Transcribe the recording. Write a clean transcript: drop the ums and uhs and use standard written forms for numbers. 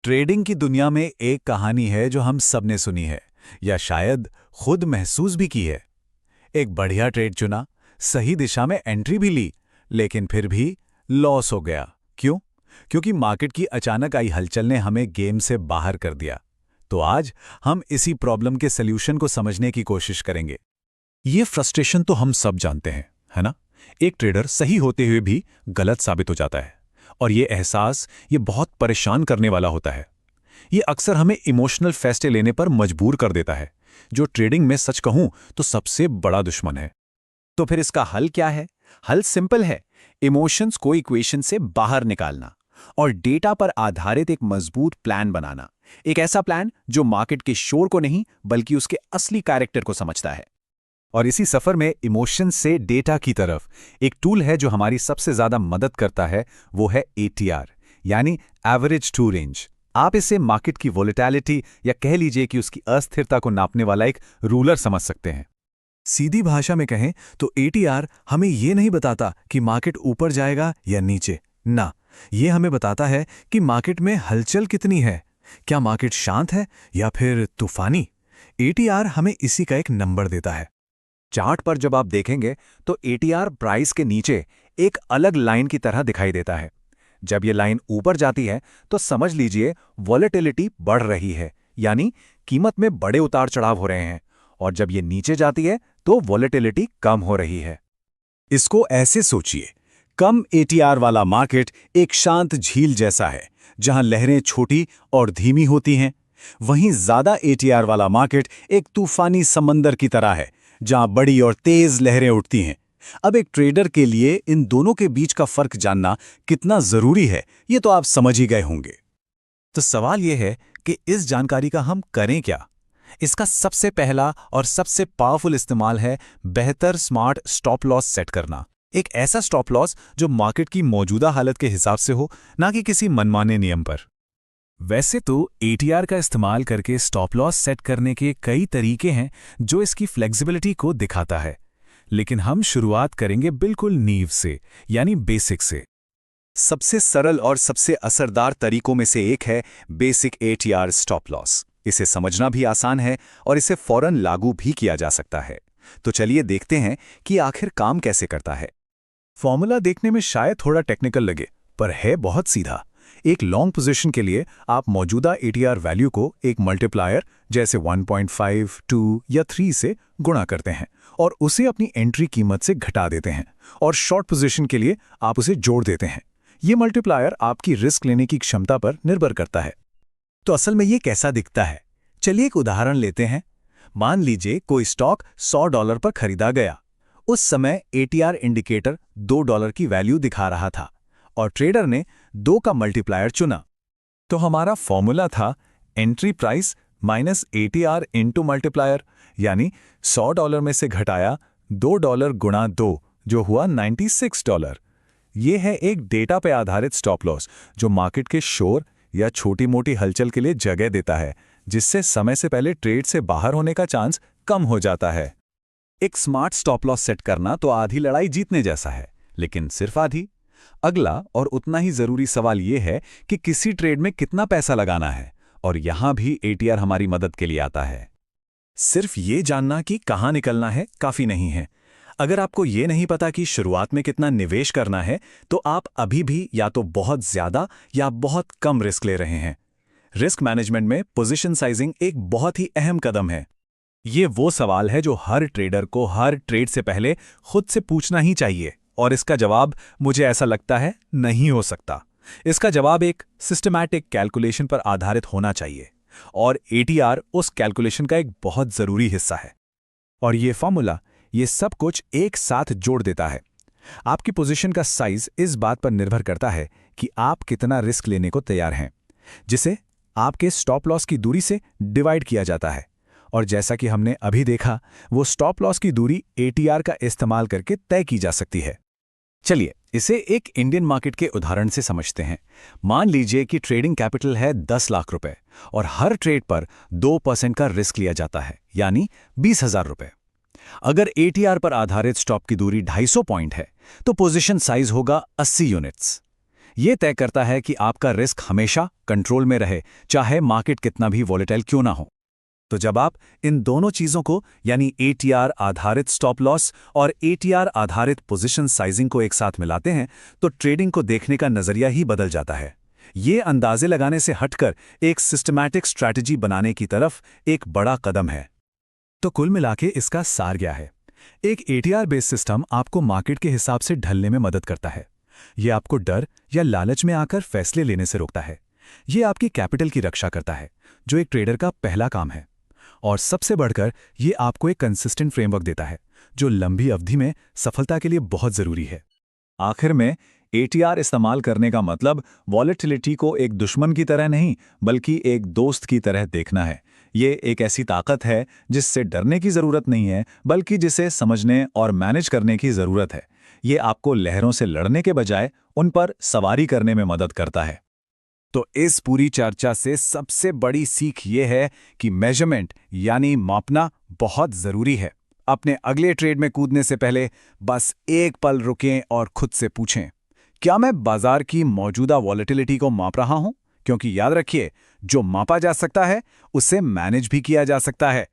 Trading की दुनिया में एक कहानी है जो हम सबने सुनी है या शायद खुद महसूस भी की है। एक बढ़िया ट्रेड चुना, सही दिशा में एंट्री भी ली, लेकिन फिर भी लॉस हो गया। क्यों? क्योंकि मार्केट की अचानक आई हलचल ने हमें गेम से बाहर कर दिया। तो आज हम इसी प्रॉब्लम के सल्यूशन को समझने की कोशिश करेंगे। ये फ्रस्ट्रेशन तो हम सब जानते हैं, है ना? एक ट्रेडर सही होते हुए भी गलत साबित हो जाता है और ये एहसास ये बहुत परेशान करने वाला होता है। ये अक्सर हमें इमोशनल फैसले लेने पर मजबूर कर देता है, जो ट्रेडिंग में सच कहूं तो सबसे बड़ा दुश्मन है। तो फिर इसका हल क्या है? हल सिंपल है, इमोशंस को इक्वेशन से बाहर निकालना और डेटा पर आधारित एक मजबूत प्लान बनाना। एक ऐसा प्लान जो मार्केट के शोर को नहीं बल्कि उसके असली कैरेक्टर को समझता है। और इसी सफर में इमोशन से डेटा की तरफ एक टूल है जो हमारी सबसे ज्यादा मदद करता है, वो है ATR, यानी एवरेज टू रेंज। आप इसे मार्केट की वोलेटिलिटी या कह लीजिए कि उसकी अस्थिरता को नापने वाला एक रूलर समझ सकते हैं। सीधी भाषा में कहें तो ATR हमें ये नहीं बताता कि मार्केट ऊपर जाएगा या नीचे, ना, ये हमें बताता है कि मार्केट में हलचल कितनी है, क्या मार्केट शांत है या फिर तूफानी। ATR हमें इसी का एक नंबर देता है। चार्ट पर जब आप देखेंगे तो ATR प्राइस के नीचे एक अलग लाइन की तरह दिखाई देता है। जब ये लाइन ऊपर जाती है तो समझ लीजिए वॉलेटिलिटी बढ़ रही है, यानी कीमत में बड़े उतार चढ़ाव हो रहे हैं, और जब ये नीचे जाती है तो वॉलेटिलिटी कम हो रही है। इसको ऐसे सोचिए, कम ATR वाला मार्केट एक शांत झील जैसा है जहां लहरें छोटी और धीमी होती हैं। वहीं ज्यादा ATR वाला मार्केट एक तूफानी समंदर की तरह है जहां बड़ी और तेज लहरें उठती हैं। अब एक ट्रेडर के लिए इन दोनों के बीच का फर्क जानना कितना जरूरी है, ये तो आप समझ ही गए होंगे। तो सवाल यह है कि इस जानकारी का हम करें क्या? इसका सबसे पहला और सबसे पावरफुल इस्तेमाल है बेहतर स्मार्ट स्टॉप लॉस सेट करना। एक ऐसा स्टॉप लॉस जो मार्केट की मौजूदा हालत के हिसाब से हो, ना कि किसी मनमाने नियम पर। वैसे तो ATR का इस्तेमाल करके स्टॉप लॉस सेट करने के कई तरीके हैं जो इसकी फ्लेक्सिबिलिटी को दिखाता है, लेकिन हम शुरुआत करेंगे बिल्कुल नींव से, यानी बेसिक से। सबसे सरल और सबसे असरदार तरीकों में से एक है बेसिक ATR स्टॉप लॉस। इसे समझना भी आसान है और इसे फौरन लागू भी किया जा सकता है। तो चलिए देखते हैं कि आखिर काम कैसे करता है। फॉर्मूला देखने में शायद थोड़ा टेक्निकल लगे, पर है बहुत सीधा। एक लॉन्ग पोजीशन के लिए आप मौजूदा ATR वैल्यू को एक मल्टीप्लायर जैसे 1.5, 2 या 3 से गुणा करते हैं और उसे अपनी एंट्री कीमत से घटा देते हैं, और शॉर्ट पोजीशन के लिए आप उसे जोड़ देते हैं। ये मल्टीप्लायर आपकी रिस्क लेने की क्षमता पर निर्भर करता है। तो असल में ये कैसा दिखता है? चलिए एक उदाहरण लेते हैं। मान लीजिए कोई स्टॉक $100 पर खरीदा गया। उस समय ATR इंडिकेटर $2 की वैल्यू दिखा रहा था और ट्रेडर ने 2 का मल्टीप्लायर चुना। तो हमारा फॉर्मूला था entry price minus ATR into multiplier, यानी $100 में से घटाया $2 गुणा 2, जो हुआ $96। ये है एक डेटा पे आधारित स्टॉप लॉस जो मार्केट के शोर या छोटी मोटी हलचल के लिए जगह देता है, जिससे समय से पहले ट्रेड से बाहर होने का चांस कम हो जाता है। एक स्मार्ट स्टॉप लॉस सेट करना तो आधी लड़ाई जीतने जैसा है, लेकिन सिर्फ आधी। अगला और उतना ही जरूरी सवाल यह है कि किसी ट्रेड में कितना पैसा लगाना है, और यहां भी ATR हमारी मदद के लिए आता है। सिर्फ ये जानना कि कहां निकलना है काफी नहीं है। अगर आपको ये नहीं पता कि शुरुआत में कितना निवेश करना है, तो आप अभी भी या तो बहुत ज्यादा या बहुत कम रिस्क ले रहे हैं। रिस्क मैनेजमेंट में पोजीशन साइजिंग एक बहुत ही अहम कदम है। ये वो सवाल है जो हर ट्रेडर को हर ट्रेड से पहले खुद से पूछना ही चाहिए, और इसका जवाब मुझे ऐसा लगता है नहीं हो सकता। इसका जवाब एक सिस्टमैटिक कैलकुलेशन पर आधारित होना चाहिए, और ATR उस कैलकुलेशन का एक बहुत जरूरी हिस्सा है। और ये फॉर्मूला ये सब कुछ एक साथ जोड़ देता है। आपकी पोजीशन का साइज इस बात पर निर्भर करता है कि आप कितना रिस्क लेने को तैयार हैं, जिसे आपके स्टॉप लॉस की दूरी से डिवाइड किया जाता है। और जैसा कि हमने अभी देखा, वो स्टॉप लॉस की दूरी ATR का इस्तेमाल करके तय की जा सकती है। चलिए इसे एक इंडियन मार्केट के उदाहरण से समझते हैं। मान लीजिए कि ट्रेडिंग कैपिटल है 10 लाख रुपए और हर ट्रेड पर 2% का रिस्क लिया जाता है, यानी 20,000 रुपए। अगर ATR पर आधारित स्टॉप की दूरी 250 पॉइंट है तो पोजीशन साइज होगा 80 यूनिट्स। ये तय करता है कि आपका रिस्क हमेशा कंट्रोल में रहे, चाहे मार्केट कितना भी वॉलेटाइल क्यों ना हो। तो जब आप इन दोनों चीज़ों को यानी एटीआर आधारित स्टॉप लॉस और एटीआर आधारित पोजीशन साइजिंग को एक साथ मिलाते हैं तो ट्रेडिंग को देखने का नज़रिया ही बदल जाता है। ये अंदाजे लगाने से हटकर एक सिस्टमैटिक स्ट्रैटेजी बनाने की तरफ एक बड़ा कदम है। तो कुल मिलाके इसका सार क्या है? एक एटीआर बेस्ड सिस्टम आपको मार्केट के हिसाब से ढलने में मदद करता है। ये आपको डर या लालच में आकर फैसले लेने से रोकता है। ये आपकी कैपिटल की रक्षा करता है, जो एक ट्रेडर का पहला काम है। और सबसे बढ़कर ये आपको एक कंसिस्टेंट फ्रेमवर्क देता है, जो लंबी अवधि में सफलता के लिए बहुत ज़रूरी है। आखिर में एटीआर इस्तेमाल करने का मतलब वॉलेटिलिटी को एक दुश्मन की तरह नहीं, बल्कि एक दोस्त की तरह देखना है। ये एक ऐसी ताकत है जिससे डरने की ज़रूरत नहीं है, बल्कि जिसे समझने और मैनेज करने की ज़रूरत है। ये आपको लहरों से लड़ने के बजाय उन पर सवारी करने में मदद करता है। तो इस पूरी चर्चा से सबसे बड़ी सीख ये है कि मेजरमेंट यानी मापना बहुत ज़रूरी है। अपने अगले ट्रेड में कूदने से पहले बस एक पल रुकें और खुद से पूछें, क्या मैं बाजार की मौजूदा वॉलेटिलिटी को माप रहा हूं? क्योंकि याद रखिए, जो मापा जा सकता है उसे मैनेज भी किया जा सकता है।